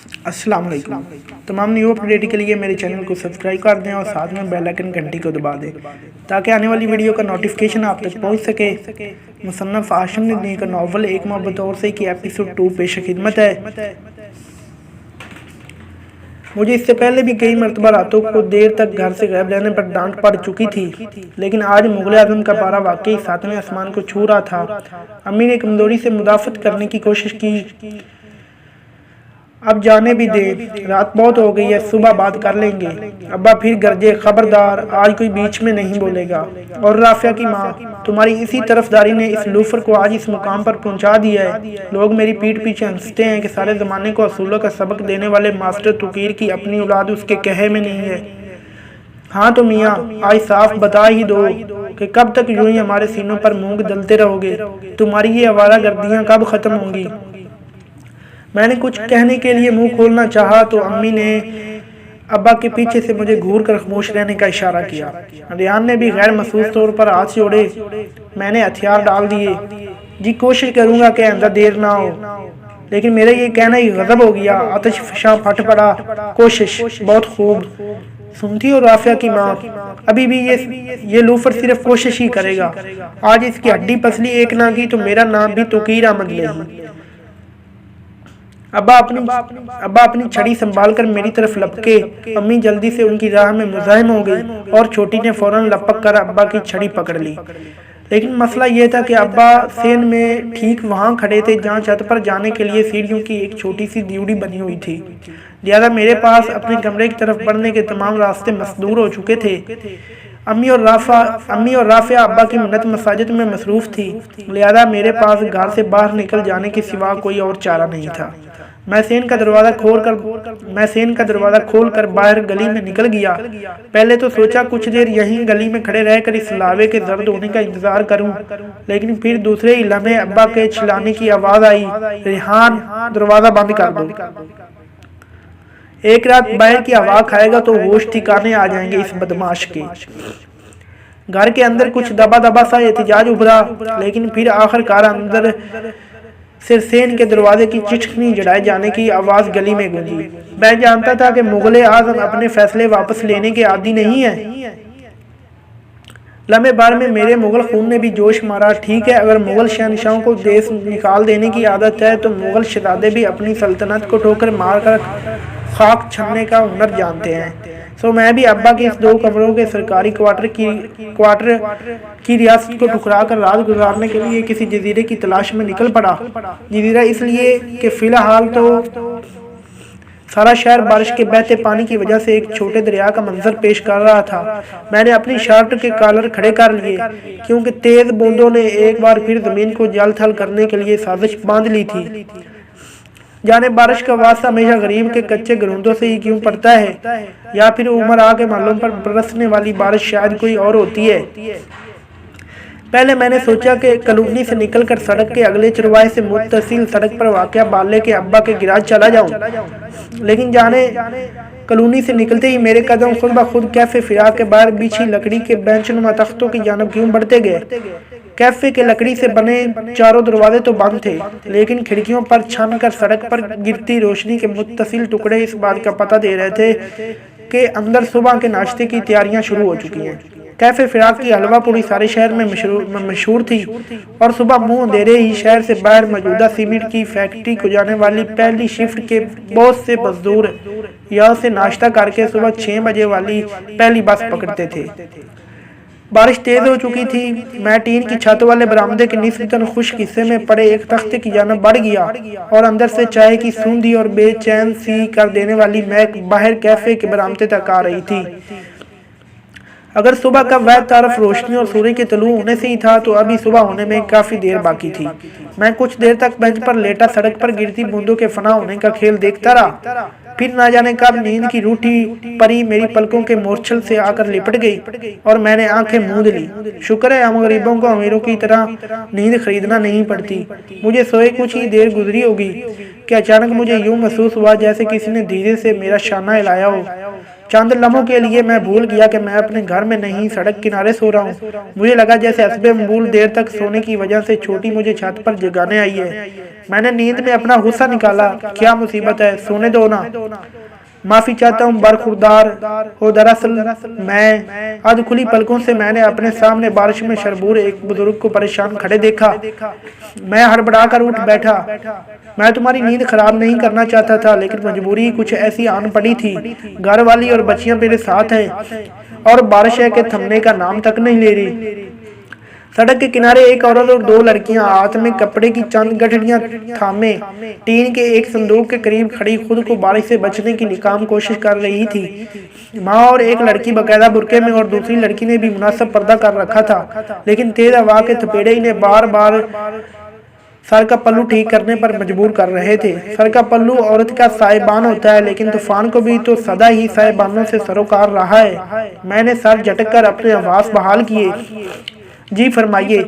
السلام علیکم. تمام نیو اپڈیٹ کے لیے میرے چینل کو سبسکرائب کر دیں اور ساتھ میں بیل آئیکن گھنٹی کو دبا دیں تاکہ آنے والی ویڈیو کا نوٹیفیکیشن آپ تک پہنچ سکے. مصنف ہاشم ندوی کا ناول ایک محبت اور سے کی ایپیسوڈ 2 پیش خدمت ہے. مجھے اس سے پہلے بھی کئی مرتبہ راتوں کو دیر تک گھر سے غائب رہنے پر ڈانٹ پڑ چکی تھی، لیکن آج مغل اعظم کا پارا واقعی ساتویں آسمان کو چھو رہا تھا. امی نے کمزوری سے مدافعت کرنے کی کوشش کی. اب جانے بھی دے، رات بہت ہو گئی ہے، صبح بات کر لیں گے. ابا پھر گرجے، خبردار آج کوئی بیچ میں نہیں بولے گا. اور رافعہ کی ماں، تمہاری اسی طرفداری نے اس لوفر کو آج اس مقام پر پہنچا دیا ہے. لوگ میری پیٹھ پیچھے ہنستے ہیں کہ سارے زمانے کو اصولوں کا سبق دینے والے ماسٹر توقیر کی اپنی اولاد اس کے کہے میں نہیں ہے. ہاں تو میاں، آج صاف بتا ہی دو کہ کب تک یوں ہی ہمارے سینوں پر مونگ دلتے رہو گے؟ تمہاری یہ آوارہ گردیاں کب ختم ہوں گی؟ میں نے کچھ کہنے کے لیے منہ کھولنا چاہا تو امی نے ابا کے پیچھے سے مجھے گھور کر خاموش رہنے کا اشارہ کیا. ریان نے بھی غیر محسوس طور پر ہاتھ جوڑے. میں نے ہتھیار ڈال دیے. جی کوشش کروں گا کہ آئندہ دیر نہ ہو، لیکن میرا یہ کہنا ہی غضب ہو گیا. آتش فشاں پھٹ پڑا. کوشش بہت خوب. سنتی ہو رافعہ کی ماں، ابھی بھی یہ لوفر صرف کوشش ہی کرے گا. آج اس کی ہڈی پسلی ایک نہ کی تو میرا نام بھی توقیر احمد نہیں. ابا اپنی چھڑی سنبھال کر میری طرف لپکے. امی جلدی سے ان کی راہ میں مزاحم ہو گئی اور چھوٹی نے فوراً لپک کر ابا کی چھڑی پکڑ لی. لیکن مسئلہ یہ تھا کہ ابا سین میں ٹھیک وہاں کھڑے تھے جہاں چھت پر جانے کے لیے سیڑھیوں کی ایک چھوٹی سی ڈیوڑی بنی ہوئی تھی. لہذا میرے پاس اپنے کمرے کی طرف بڑھنے کے تمام راستے مسدور ہو چکے تھے. امی اور رافعہ ابا کی منت مساجد میں مصروف تھی، لہذا میرے پاس گھر سے باہر نکل جانے کے سوا کوئی اور چارہ نہیں تھا. میں سین کا دروازہ کھول کر باہر گلی میں نکل گیا. پہلے تو سوچا کچھ دیر یہیں گلی میں کھڑے رہ کر اس لاوے کے زرد ہونے کا انتظار کروں، لیکن پھر دوسرے ہی لمحے ابا کے چلانے کی آواز آئی، ریحان دروازہ بند کر دو. ایک رات باہر کی ہوا کھائے گا تو ہوش ٹھکانے آ جائیں گے اس بدماش کے. گھر کے اندر کچھ دبا دبا سا احتجاج ابھرا، لیکن پھر آخر کار اندر سے سین کے دروازے کی چٹکنی جڑائے جانے کی آواز گلی میں گونجی. میں جانتا تھا کہ مغل اعظم اپنے فیصلے واپس لینے کے عادی نہیں ہے. لمحے بار میں میرے مغل خون نے بھی جوش مارا. ٹھیک ہے، اگر مغل شہنشاہوں کو دیس نکال دینے کی عادت ہے تو مغل شہزادے بھی اپنی سلطنت کو ٹھوکر مار کر خاک چھننے کا ہنر جانتے ہیں. سو میں بھی ابا کے اس 2 کمروں کے سرکاری کوارٹر کی ریاست کو ٹھکرا کر رات گزارنے کے لیے کسی جزیرے کی تلاش میں نکل پڑا. جزیرہ اس لیے کہ فی الحال تو سارا شہر بارش کے بہتے پانی کی وجہ سے ایک چھوٹے دریا کا منظر پیش کر رہا تھا. میں نے اپنی شرٹ کے کالر کھڑے کر لیے کیونکہ تیز بوندوں نے ایک بار پھر زمین کو جل تھل کرنے کے لیے سازش باندھ لی تھی. جانے بارش کا واسطہ ہمیشہ غریب کے کچے گروندوں سے ہی کیوں پڑتا ہے، یا پھر عمر آ کے محلوں پر برسنے والی بارش شاید کوئی اور ہوتی ہے. پہلے میں نے سوچا کہ کالونی سے نکل کر سڑک کے اگلے چرواہے سے متصل سڑک پر واقع بالے کے ابا کے گراج چلا جاؤں، لیکن جانے کالونی سے نکلتے ہی میرے قدم خود بخود کیفے فراق کے باہر بچھی لکڑی کے بینچ نما تختوں کی جانب کیوں بڑھتے گئے. کیفے کے لکڑی سے بنے چاروں دروازے تو بند تھے، لیکن کھڑکیوں پر چھن کر سڑک پر گرتی روشنی کے متصل ٹکڑے اس بات کا پتہ دے رہے تھے کہ اندر صبح کے ناشتے کی تیاریاں شروع ہو چکی ہیں. کیفے فراق کی حلوہ پوری سارے شہر میں مشہور تھی، اور صبح منہ اندھیرے ہی شہر سے باہر موجودہ سیمنٹ کی فیکٹری کو جانے والی پہلی شفٹ کے بہت سے مزدور یہاں سے ناشتہ کر کے صبح 6 بجے والی پہلی بس پکڑتے تھے. بارش تیز ہو چکی تھی. میں ٹین کی چھت والے برآمدے کے نسبتاً خشک حصے میں پڑے ایک تختے کی جانب بڑھ گیا، اور اندر سے چائے کی سوندھی اور بے چین سی کر دینے والی مہک باہر کیفے کے برآمدے تک آ رہی تھی. اگر صبح کا وقت طرف روشنی اور سورج کے طلوع ہونے سے ہی تھا تو ابھی صبح ہونے میں کافی دیر باقی تھی. میں کچھ دیر تک بینچ پر لیٹا سڑک پر گرتی بوندوں کے فنا ہونے کا کھیل دیکھتا رہا. پھر نہ جانے کب نیند کی روٹھی پری میری پلکوں کے مورچھل سے آ کر لپٹ گئی اور میں نے آنکھیں موند لی. شکر ہے ہم غریبوں کو امیروں کی طرح نیند خریدنا نہیں پڑتی. مجھے سوئے کچھ ہی دیر گزری ہوگی کہ اچانک مجھے یوں محسوس ہوا جیسے کسی نے دھیرے سے میرا شانہ ہلایا ہو. چند لمحوں کے لیے میں بھول گیا کہ میں اپنے گھر میں نہیں سڑک کنارے سو رہا ہوں۔ مجھے لگا جیسے حسب معمول دیر تک سونے کی وجہ سے چھوٹی مجھے چھت پر جگانے آئی ہے۔ میں نے نیند میں اپنا غصہ نکالا، کیا مصیبت ہے، سونے دو نا۔ معافی چاہتا ہوں برخوردار ہو، دراصل میں آدھ کھلی پلکوں سے میں نے اپنے سامنے بارش میں شربور ایک بزرگ کو پریشان کھڑے دیکھا۔ میں ہڑبڑا کر اٹھ بیٹھا۔ میں تمہاری نیند خراب نہیں کرنا چاہتا تھا، لیکن مجبوری کچھ ایسی آن پڑی تھی۔ گھر والی اور بچیاں میرے ساتھ ہیں اور بارش ہے کہ تھمنے کا نام تک نہیں لے رہی۔ سڑک کے کنارے ایک عورت اور دو لڑکیاں ہاتھ میں کپڑے کی چند گٹھڑیاں تھامے ٹین کے ایک صندوق کے قریب کھڑی خود کو بارش سے بچنے کی ناکام کوشش کر رہی تھی۔ ماں اور ایک لڑکی باقاعدہ برقعے میں اور دوسری لڑکی نے بھی مناسب پردہ کر رکھا تھا، لیکن تیز ہوا کے تھپیڑے انہیں بار بار سر کا پلو ٹھیک کرنے پر مجبور کر رہے تھے۔ سر کا پلو عورت کا سائبان ہوتا ہے، لیکن طوفان کو بھی تو سدا ہی سائبانوں سے سروکار رہا ہے۔ میں نے سر جھٹک کر اپنے حواس بحال کیے۔ جی فرمائیے۔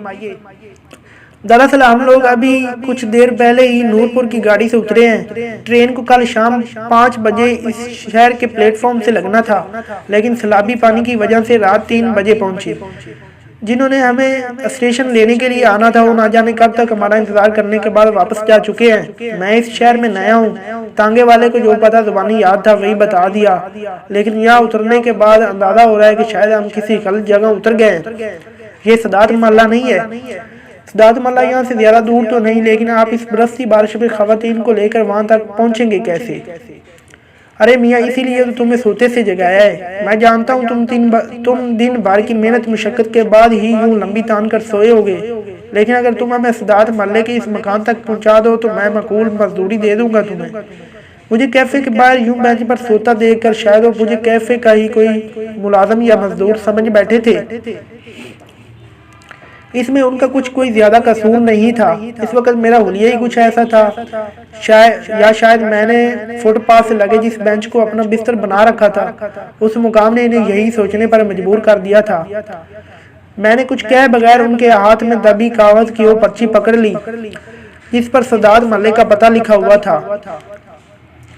دراصل ہم لوگ ابھی کچھ دیر پہلے ہی نورپور کی گاڑی سے اترے ہیں۔ ٹرین کو کل شام 5 بجے اس شہر کے پلیٹ فارم سے لگنا تھا، لیکن سیلابی پانی کی وجہ سے رات 3 بجے پہنچی۔ جنہوں نے ہمیں اسٹیشن لینے کے لیے آنا تھا وہ نہ جانے کب تک ہمارا انتظار کرنے کے بعد واپس جا چکے ہیں۔ میں اس شہر میں نیا ہوں، تانگے والے کو جو پتہ زبانی یاد تھا وہی بتا دیا، لیکن یہاں اترنے کے بعد اندازہ ہو رہا ہے کہ شاید ہم کسی غلط جگہ اتر گئے ہیں۔ یہ سادات محلہ نہیں ہے۔ سادات محلہ یہاں سے زیادہ دور تو نہیں، لیکن آپ اس برستی بارش میں خواتین کو لے کر وہاں تک پہنچیں گے کیسے؟ ارے میاں، اسی لیے تو تمہیں سوتے سے جگایا ہے۔ میں جانتا ہوں تم دن بھر کی محنت مشقت کے بعد ہی یوں لمبی تان کر سوئے ہوگے، لیکن اگر تم ہمیں سادات محلے کے اس مکان تک پہنچا دو تو میں معقول مزدوری دے دوں گا تمہیں۔ مجھے کیفے کے باہر یوں بینچ پر سوتا دیکھ کر شاید وہ مجھے کیفے کا ہی کوئی ملازم یا مزدور سمجھ بیٹھے تھے۔ اس میں ان کا کوئی زیادہ قصور نہیں تھا۔ اس وقت میرا حلیہ ہی کچھ ایسا تھا، یا شاید میں نے فٹ پاتھ سے لگے جس بینچ کو اپنا بستر بنا رکھا تھا اس مقام نے انہیں یہی سوچنے پر مجبور کر دیا تھا۔ میں نے کچھ کہے بغیر ان کے ہاتھ میں دبی کاغذ کی وہ پرچی پکڑ لی جس پر سادات محلے کا پتہ لکھا ہوا تھا۔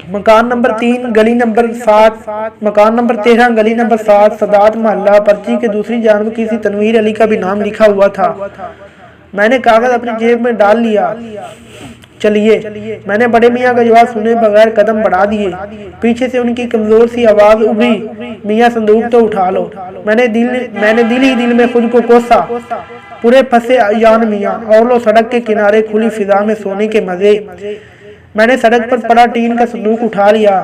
مکان نمبر 3 گلی نمبر 7، مکان نمبر 13 گلی نمبر 7، سادات محلہ۔ پرچی کے دوسری جانب کسی تنویر علی کا بھی نام لکھا ہوا تھا۔ میں نے کاغذ اپنی جیب میں ڈال لیا۔ چلیے، میں نے بڑے میاں کا جواب سنے بغیر قدم بڑھا دیے۔ پیچھے سے ان کی کمزور سی آواز ابھری، میاں صندوق تو اٹھا لو۔ میں نے دل ہی دل میں خود کو کوسا، پورے پھنسے یان میاں، اور لو سڑک کے کنارے کھلی فضا میں سونے کے مزے۔ میں نے سڑک پر پڑا ٹین کا صندوق اٹھا لیا۔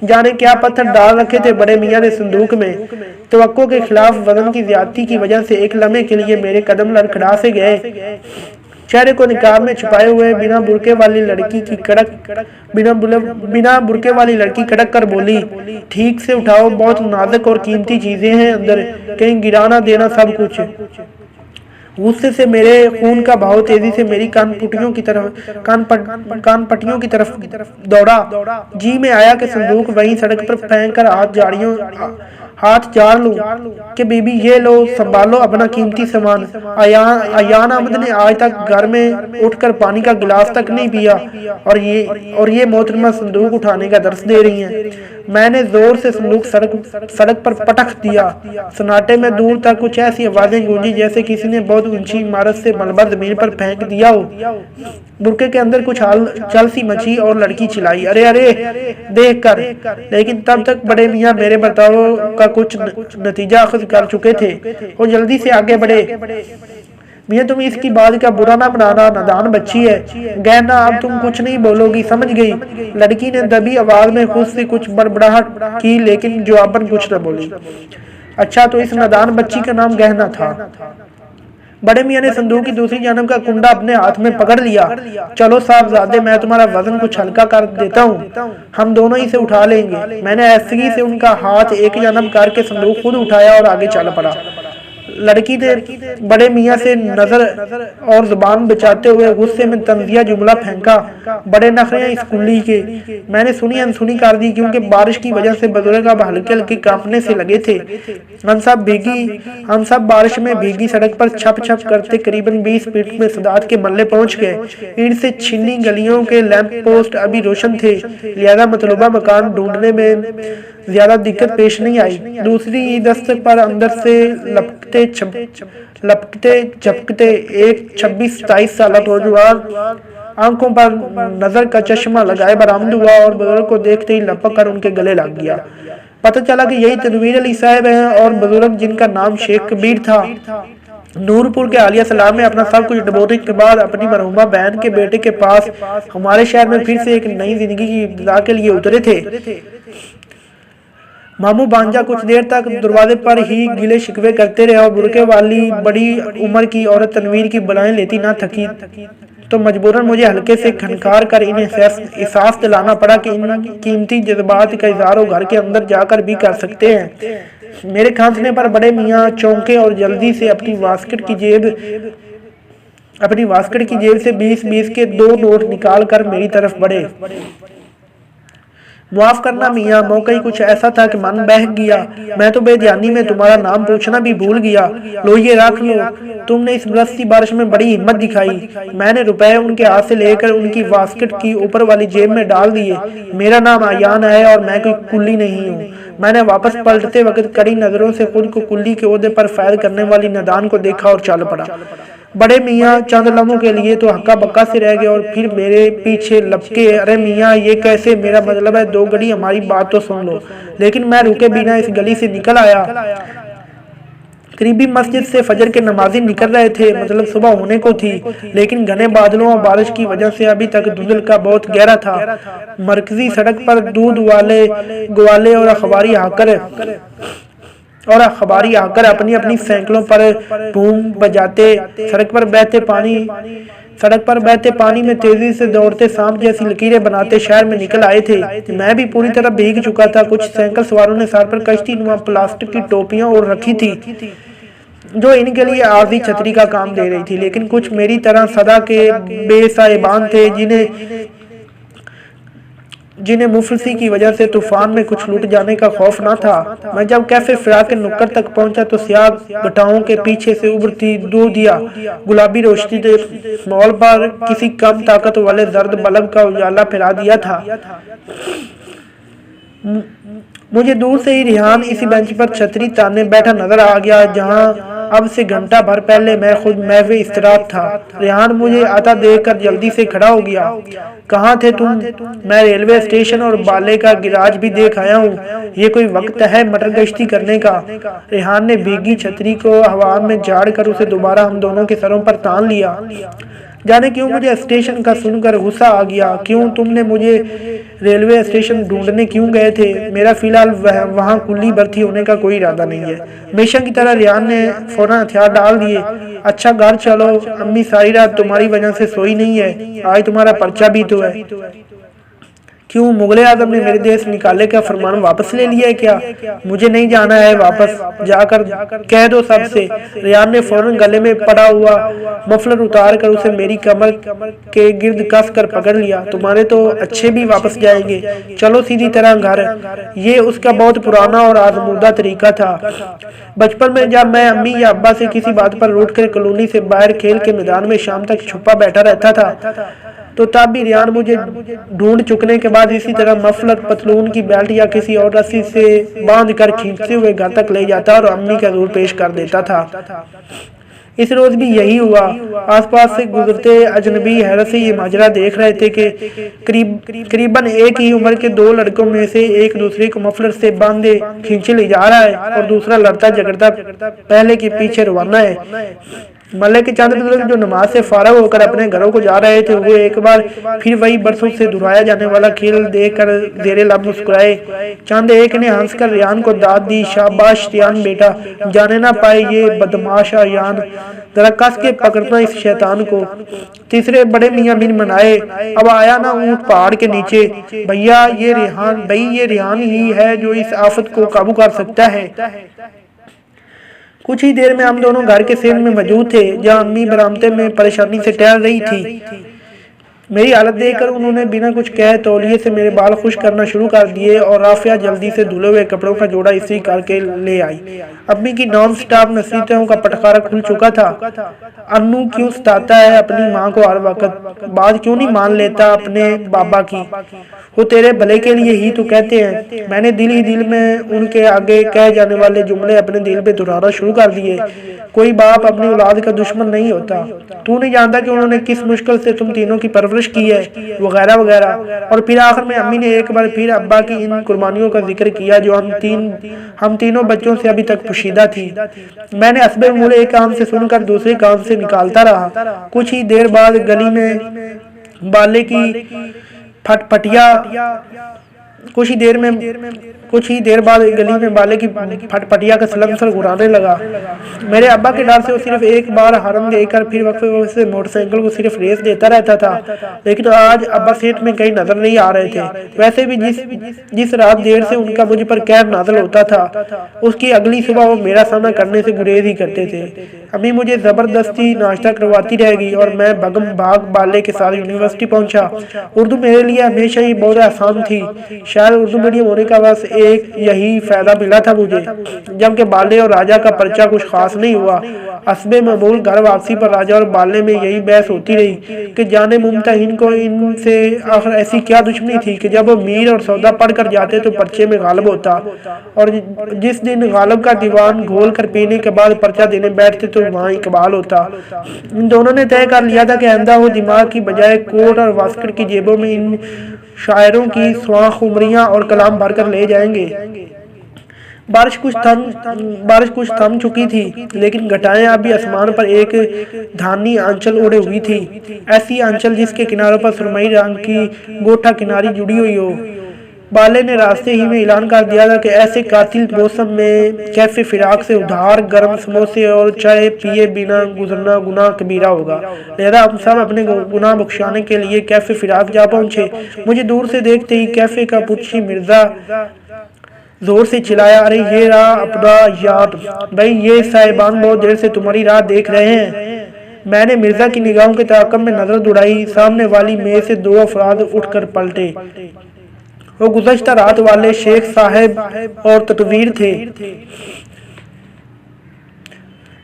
جانے کیا پتھر ڈال رکھے تھے بڑے میاں نے صندوق میں۔ توقع کے خلاف وزن کی زیادتی کی وجہ سے ایک لمحے کے لیے میرے قدم لڑکھڑا سے گئے۔ چہرے کو نقاب میں چھپائے ہوئے بنا برقعے والی لڑکی کڑک کر بولی، ٹھیک سے اٹھاؤ، بہت نازک اور قیمتی چیزیں ہیں اندر، کہیں گرا نہ دینا سب کچھ۔ غصے سے میرے خون کا بہاؤ تیزی سے میری کان پٹیوں کی طرف دوڑا۔ جی میں آیا کہ صندوق وہیں سڑک پر پھینک کر ہاتھ جاڑ لوں کہ بی بی یہ لو، سنبھالو اپنا قیمتی سامان۔ ایان احمد نے آج تک گھر میں اٹھ کر پانی کا گلاس تک نہیں پیا، اور یہ محترمہ صندوق اٹھانے کا درس دے رہی ہیں۔ میں نے زور سے صندوق سڑک پر پٹخ دیا۔ سناٹے میں دور تک کچھ ایسی آوازیں گونجی جیسے کسی نے بہت اونچی عمارت سے ملبہ زمین پر پھینک دیا ہو۔ برقعے کے اندر کچھ چل سی مچی اور لڑکی چلائی، ارے ارے دیکھ کر، لیکن تب تک بڑے میاں میرے برتاؤ کا کچھ نتیجہ اخذ کر چکے تھے۔ وہ جلدی سے آگے بڑھے۔ میاں تم اس کی بات کا برا نہ بنانا، نادان بچی ہے۔ گہنا اب تم کچھ نہیں بولو گی، سمجھ گئی؟ لڑکی نے دبی آواز میں خود سے کچھ بڑبڑاہٹ کی لیکن جواباً کچھ نہ بولی۔ اچھا تو اس نادان بچی کا نام گہنا تھا۔ بڑے میاں نے صندوق کی دوسری جانب کا کنڈا اپنے ہاتھ میں پکڑ لیا۔ چلو صاحبزادے، میں تمہارا وزن کچھ ہلکا کر دیتا ہوں، ہم دونوں ہی سے اٹھا لیں گے۔ میں نے ایسگی سے ان کا ہاتھ ایک جانب کر کے صندوق خود اٹھایا اور آگے چل پڑا۔ لڑکی نے بڑے میاں سے نظر اور زبان بچاتے ہوئے غصے میں طنزیہ جملہ پھینکا، بڑے نخرے ہیں اس کلی کے۔ میں نے سنی انسنی کر دی کیونکہ بارش کی وجہ سے بزرگ اب ہلکے ہلکے کانپنے سے لگے تھے۔ ہم سب بارش میں بھیگی سڑک پر چھپ چھپ کرتے قریباً 20 فٹ میں سادات کے محلے پہنچ گئے۔ اینٹ سے چھنی گلیوں کے لیمپ پوسٹ ابھی روشن تھے، لہذا مطلوبہ مکان ڈھونڈنے میں زیادہ دقت پیش نہیں آئی۔ دوسری دستک پر اندر سے لپکتے جھپکتے ایک 26-27 سالہ نوجوان آنکھوں پر نظر کا چشمہ لگائے برآمد ہوا اور بزرگ کو دیکھتے ہی لپک کر ان کے گلے لگ گیا۔ پتہ چلا کہ یہی تنویر علی صاحب ہیں اور بزرگ جن کا نام شیخ کبیر تھا۔ نورپور کے عالیہ سلام میں اپنا سب کچھ ڈبونے کے بعد اپنی مرحومہ بہن کے بیٹے کے پاس ہمارے شہر میں پھر سے ایک نئی زندگی کی ابتدا کے لیے اترے تھے۔ ماموں بانجا کچھ دیر تک دروازے پر ہی گلے شکوے کرتے رہے اور برقعے والی بڑی عمر کی عورت تنویر کی بلائیں لیتی نہ تھکی تو مجبوراً مجھے ہلکے سے کھنکار کر انہیں احساس دلانا پڑا کہ ان قیمتی جذبات کا اظہار وہ گھر کے اندر جا کر بھی کر سکتے ہیں۔ میرے کھانسنے پر بڑے میاں چونکے اور جلدی سے اپنی واسکٹ کی جیب سے 20-20 کے 2 نوٹ نکال کر میری طرف بڑھے۔ معاف کرنا میاں، موقع ہی کچھ ایسا تھا کہ من بہک گیا، میں تو بے دھیانی میں تمہارا نام پوچھنا بھی بھول گیا۔ لو یہ رکھ لو، تم نے اس برستی بارش میں بڑی ہمت دکھائی۔ میں نے روپے ان کے ہاتھ سے لے کر ان کی واسکٹ کی اوپر والی جیب میں ڈال دیے۔ میرا نام ایان ہے اور میں کوئی کلی نہیں ہوں۔ میں نے واپس پلٹتے وقت کڑی نظروں سے خود کو کلی کے عہدے پر فائز کرنے والی ندان کو دیکھا اور چل پڑا۔ بڑے میاں چند لمحوں کے لیے تو ہکا بکا سے رہ گئے اور پھر میرے پیچھے لپکے، ارے میاں یہ کیسے؟ میرا مطلب ہے 2 گھڑی ہماری بات تو سن لو۔ لیکن میں رکے بنا اس گلی سے نکل آیا۔ قریبی مسجد سے فجر کے نمازی نکل رہے تھے، مطلب صبح ہونے کو تھی، لیکن گھنے بادلوں اور بارش کی وجہ سے ابھی تک دھندل کا بہت گہرا تھا۔ مرکزی سڑک پر دودھ والے، گوالے اور اخباری آ کر اپنی اپنی سائیکلوں پر بوم بجاتے سڑک پر بہتے پانی میں تیزی سے دوڑتے سانپ جیسی لکیریں بناتے شہر میں نکل آئے تھے۔ میں بھی پوری طرح بھیگ چکا تھا۔ کچھ سائیکل سواروں نے سر پر کشتی نما پلاسٹک کی ٹوپیاں اوڑھ رکھی تھی جو ان کے لیے عارضی چھتری کا کام دے رہی تھی، لیکن کچھ میری طرح صدا کے بے صاحبان تھے جنہیں مفلسی کی وجہ سے طوفان میں کچھ لوٹ جانے کا خوف نہ تھا۔ میں جب کیفے فراق کے نکڑ تک پہنچا تو سیاہ گٹاؤں کے پیچھے سے ابھرتی دودھیا گلابی روشنی نے مال پر کسی کم طاقت والے زرد بلب کا اجالا پھیلا دیا تھا۔ مجھے دور سے ہی ریحان اسی بینچ پر چھتری تانے بیٹھا نظر آ گیا جہاں اب سے گھنٹہ بھر پہلے میں خود محو اضطراب تھا۔ ریحان مجھے آتا دیکھ کر جلدی سے کھڑا ہو گیا۔ کہاں تھے تم؟ میں ریلوے اسٹیشن اور بالے کا گراج بھی دیکھ آیا ہوں۔ یہ کوئی وقت ہے مٹر گشتی کرنے کا؟ ریحان نے بھیگی چھتری کو ہوا میں جھاڑ کر اسے دوبارہ ہم دونوں کے سروں پر تان لیا۔ جانے کیوں مجھے اسٹیشن کا سن کر غصہ آ گیا۔ کیوں تم نے مجھے ریلوے اسٹیشن ڈھونڈنے کیوں گئے تھے؟ میرا فی الحال وہاں کلی بھرتی ہونے کا کوئی ارادہ نہیں ہے۔ ہمیشہ کی طرح ریحان نے فوراً ہتھیار ڈال دیے۔ اچھا گھر چلو، امی ساری رات تمہاری وجہ سے سوئی نہیں ہے، آج تمہارا پرچہ بھی تو ہے۔ کیوں مغل اعظم نے میرے دیش نکالے کا فرمان واپس لے لیا ہے کیا؟ مجھے نہیں جانا ہے واپس، جا کر کہہ دو سب سے۔ ریحان نے فوراً گلے میں پڑا ہوا مفلر اتار کر اسے میری کمر کے گرد کس کر پکڑ لیا۔ تمہارے تو اچھے بھی واپس جائیں گے، چلو سیدھی طرح گھر۔ یہ اس کا بہت پرانا اور آزمودہ طریقہ تھا۔ بچپن میں جب میں امی یا ابا سے کسی بات پر روٹ کر کالونی سے باہر کھیل کے میدان میں شام تک چھپا بیٹھا رہتا تھا تو تب بھی ریحان مجھے ڈھونڈ چکنے کے بعد اسی طرح مفلر، پتلون کی بیلٹ یا کسی اور رسی سے باندھ کر کھینچتے ہوئے گھر تک لے جاتا اور امی کا حضور پیش کر دیتا تھا۔ اس روز بھی یہی ہوا۔ آس پاس سے گزرتے اجنبی حیرت سے یہ ماجرا دیکھ رہے تھے کہ قریباً ایک ہی عمر کے 2 لڑکوں میں سے ایک دوسرے کو مفلر سے باندھے کھینچے لے جا رہا ہے اور دوسرا لڑتا جھگڑتا پہلے کے پیچھے روانہ ہے۔ محلے کے چند بزرگ جو نماز سے فارغ ہو کر اپنے گھروں کو جا رہے تھے وہ ایک بار پھر وہی برسوں سے دہرایا جانے والا کھیل دیکھ کر زیر لب مسکرائے۔ چند ایک نے ہنس کر ریحان کو داد دی، شاباش ریحان بیٹا، جانے نہ پائے یہ بدماش ایان، ذرا کس کے پکڑنا اس شیطان کو۔ تیسرے بڑے میاں بن منائے، اب آیا نہ اونٹ پہاڑ کے نیچے، بھیا یہ ریحان ہی ہے جو اس آفت کو قابو کر سکتا ہے۔ کچھ ہی دیر میں ہم دونوں گھر کے سین میں موجود تھے جہاں امی برآمدے میں پریشانی سے ٹہل رہی تھی۔ میری حالت دیکھ کر انہوں نے بنا کچھ کہے تولیے سے میرے بال خشک کرنا شروع کر دیے اور رافعہ جلدی سے دھلے ہوئے کپڑوں کا جوڑا استری کر کے لے آئی۔ امی کی نان سٹاپ نصیحتوں کا پٹخارا کھل چکا تھا۔ انو کیوں ستاتا ہے اپنی ماں کو ہر وقت؟ بات کیوں نہیں مان لیتا اپنے بابا کی؟ وہ تیرے بھلے کے لیے ہی تو کہتے ہیں۔ میں نے دل ہی دل میں ان کے آگے کہے جانے والے جملے اپنے دل پہ دہرانا شروع کر دیے۔ کوئی باپ اپنی اولاد کا دشمن نہیں ہوتا، تو نہیں جانتا کہ انہوں نے کس مشکل سے تم تینوں کی پرورش کی ہے، وغیرہ وغیرہ۔ اور پھر آخر میں امی نے ایک بار پھر ابا کی ان قربانیوں کا ذکر کیا جو ہم تینوں بچوں سے ابھی تک پوشیدہ تھی۔ میں نے حسب معمول ایک کان سے سن کر دوسرے کان سے نکالتا رہا۔ کچھ ہی دیر بعد گلی میں بالے کی پھٹ پٹیا کا سلنسر گھرانے لگا۔ میرے ابا کے ڈر سے وہ صرف ایک بار ہارن دے کر پھر وقفے سے موٹر سائیکل کو صرف ریس دیتا رہتا تھا، لیکن آج ابا سیٹ میں کہیں نظر نہیں آ رہے تھے۔ ویسے بھی جس رات دیر سے ان کا مجھ پر قہر نازل ہوتا تھا، اس کی اگلی صبح وہ میرا سامنا کرنے سے گریز ہی کرتے تھے۔ امی مجھے زبردستی ناشتہ کرواتی رہ گئی اور میں بھگم بھاگ بالے کے ساتھ یونیورسٹی پہنچا۔ اردو میرے لیے ہمیشہ ہی بہت آسان تھی، شاید اردو میڈیم ہونے کا بس ایک یہی فائدہ ملا تھا مجھے۔ جبکہ بالے اور راجہ کا پرچہ کچھ خاص نہیں ہوا۔ حسب معمول گھر واپسی پر راجہ اور بالے میں یہی بحث ہوتی رہی کہ جانے ممتحن کو ان سے آخر ایسی کیا دشمنی تھی کہ جب وہ میر اور سودا پڑھ کر جاتے تو پرچے میں غالب ہوتا، اور جس دن غالب کا دیوان گھول کر پینے کے بعد پرچہ دینے بیٹھتے تو وہاں اقبال ہوتا۔ ان دونوں نے طے کر لیا تھا کہ آئندہ وہ دماغ کی بجائے کوٹ اور واسکٹ کی جیبوں میں ان شاعروں کی سواں خمریاں اور کلام بھر کر لے جائیں گے۔ بارش کچھ تھم چکی تھی، لیکن گھٹائیں اب بھی آسمان پر ایک دھانی آنچل اوڑے ہوئی تھی، ایسی آنچل جس کے کناروں پر سرمئی رنگ کی گوٹھا کناری جڑی ہوئی ہو۔ بالے نے راستے ہی میں اعلان کر دیا تھا کہ ایسے قاتل موسم میں کیفے فراق سے ادھار گرم سموسے اور چائے پیے بنا گزرنا گناہ کبیرہ ہوگا، لہذا ہم سب اپنے گناہ بخشانے کے لیے کیفے فراق جا پہنچے۔ مجھے دور سے دیکھتے ہی کیفے کا پچھی مرزا زور سے چلایا، ارے یہ رہا اپنا یاد بھائی، یہ صاحبان بہت دیر سے تمہاری راہ دیکھ رہے ہیں۔ میں نے مرزا کی نگاہوں کے تعاقب میں نظر دوڑائی۔ سامنے والی میز سے دو افراد اٹھ کر پلٹے۔ وہ گزشتہ رات والے شیخ صاحب اور تطویر تھے۔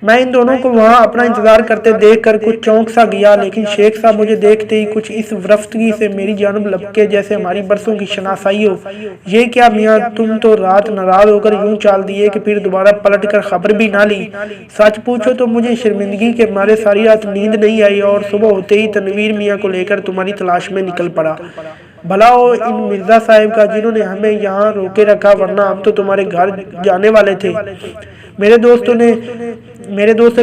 میں ان دونوں کو وہاں اپنا انتظار کرتے دیکھ کر کچھ چونک سا گیا، لیکن شیخ صاحب مجھے دیکھتے ہی کچھ اس رفتگی سے میری جانب لپکے جیسے ہماری برسوں کی شناسائی ہو۔ یہ کیا میاں، تم تو رات ناراض ہو کر یوں چال دیے کہ پھر دوبارہ پلٹ کر خبر بھی نہ لی؟ سچ پوچھو تو مجھے شرمندگی کے مارے ساری رات نیند نہیں آئی اور صبح ہوتے ہی تنویر میاں کو لے کر تمہاری تلاش میں نکل پڑا۔ بھلا ہو ان مرزا صاحب کا جنہوں نے ہمیں یہاں روکے رکھا، ورنہ ہم تو تمہارے گھر جانے والے تھے۔ میرے دوستوں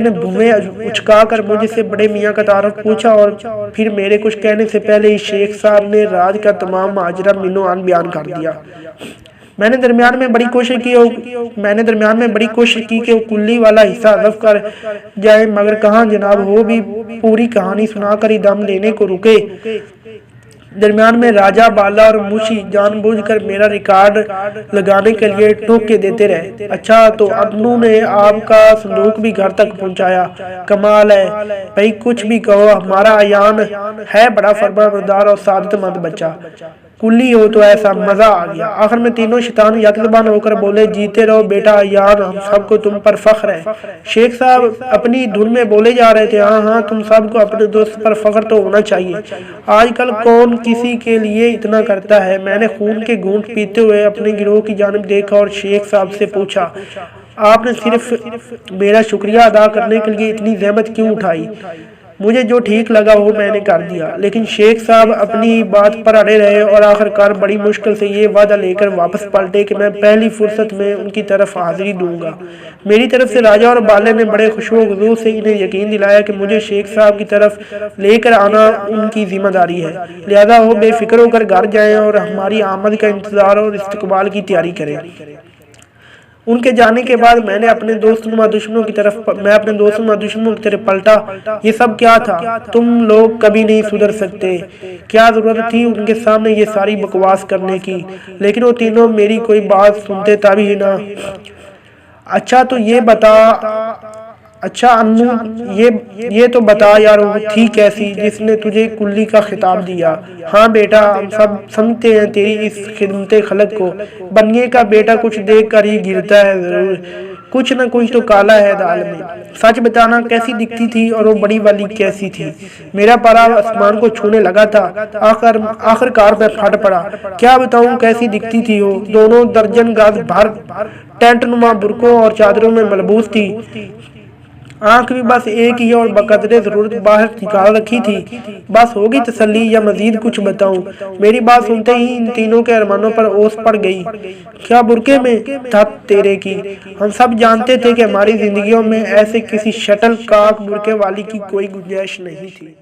نے بھویں اچکا کر مجھ سے بڑے میاں کا تعارف پوچھا، اور پھر میرے کچھ کہنے سے پہلے ہی شیخ صاحب نے راج کا تمام ماجرا منو عن بیان کر دیا۔ میں نے درمیان میں بڑی کوشش کی کہ وہ کلی والا حصہ حذف کر جائے، مگر کہاں جناب، وہ بھی پوری کہانی سنا کر ہی دم لینے کو رکے۔ درمیان میں راجہ، بالا اور موشی جان بوجھ کر میرا ریکارڈ لگانے کے لیے ٹوکے دیتے رہے۔ اچھا، تو انو نے آپ کا صندوق بھی گھر تک پہنچایا؟ کمال ہے بھائی، کچھ بھی کہو، ہمارا ایان ہے بڑا فرما بردار اور سعادت مند بچہ۔ کلی ہو تو ایسا مزہ آ گیا۔ آخر میں تینوں شیطان یک زبان ہو کر بولے، جیتے رہو بیٹا ایان، ہم سب کو تم پر فخر ہے۔ شیخ صاحب اپنی دھن میں بولے جا رہے تھے، ہاں تم سب کو اپنے دوست پر فخر تو ہونا چاہیے۔ آج کل کون کسی کے لیے اتنا کرتا ہے؟ میں نے خون کے گھونٹ پیتے ہوئے اپنے گروہ کی جانب دیکھا اور شیخ صاحب سے پوچھا، آپ نے صرف میرا شکریہ ادا کرنے کے لیے اتنی زحمت کیوں اٹھائی؟ مجھے جو ٹھیک لگا وہ میں نے کر دیا، لیکن شیخ صاحب اپنی بات پر اڑے رہے اور آخر کار بڑی مشکل سے یہ وعدہ لے کر واپس پلٹے کہ میں پہلی فرصت میں ان کی طرف حاضری دوں گا۔ میری طرف سے راجہ اور بالے نے بڑے خوشو خضوع سے انہیں یقین دلایا کہ مجھے شیخ صاحب کی طرف لے کر آنا ان کی ذمہ داری ہے، لہذا وہ بے فکر ہو کر گھر جائیں اور ہماری آمد کا انتظار اور استقبال کی تیاری کریں۔ ان کے جانے کے بعد میں اپنے دوست نما دشمنوں کی طرف پلٹا۔ یہ سب کیا تھا؟ تم لوگ کبھی نہیں سدھر سکتے۔ کیا ضرورت تھی ان کے سامنے یہ ساری بکواس کرنے کی؟ لیکن وہ تینوں میری کوئی بات سنتے تبھی نہ۔ اچھا تو یہ بتا، اچھا امو یہ تو بتا یار وہ تھی کیسی جس نے تجھے کلی کا خطاب دیا؟ ہاں بیٹا، ہم سب سمجھتے ہیں تیری اس خدمت خلق کو، بنگے کا بیٹا کچھ دیکھ کر ہی گرتا ہے ضرور، کچھ نہ کچھ تو کالا ہے دال میں۔ سچ بتانا کیسی دکھتی تھی اور وہ بڑی والی کیسی تھی؟ میرا پارا آسمان کو چھونے لگا تھا، آخر کار میں پھٹ پڑا۔ کیا بتاؤں کیسی دکھتی تھی وہ؟ دونوں درجن گز بھر ٹینٹ نما برقعوں اور چادروں میں ملبوس تھی، آنکھ بھی بس ایک ہی اور بقدر ضرورت باہر نکال رکھی تھی۔ بس ہوگی تسلی یا مزید کچھ بتاؤں؟ میری بات سنتے ہی ان تینوں کے ارمانوں پر اوس پڑ گئی۔ کیا برقعے میں؟ دھت تیرے کی، ہم سب جانتے تھے کہ ہماری زندگیوں میں ایسے کسی شٹل کاک برقعے والی کی کوئی گنجائش نہیں تھی۔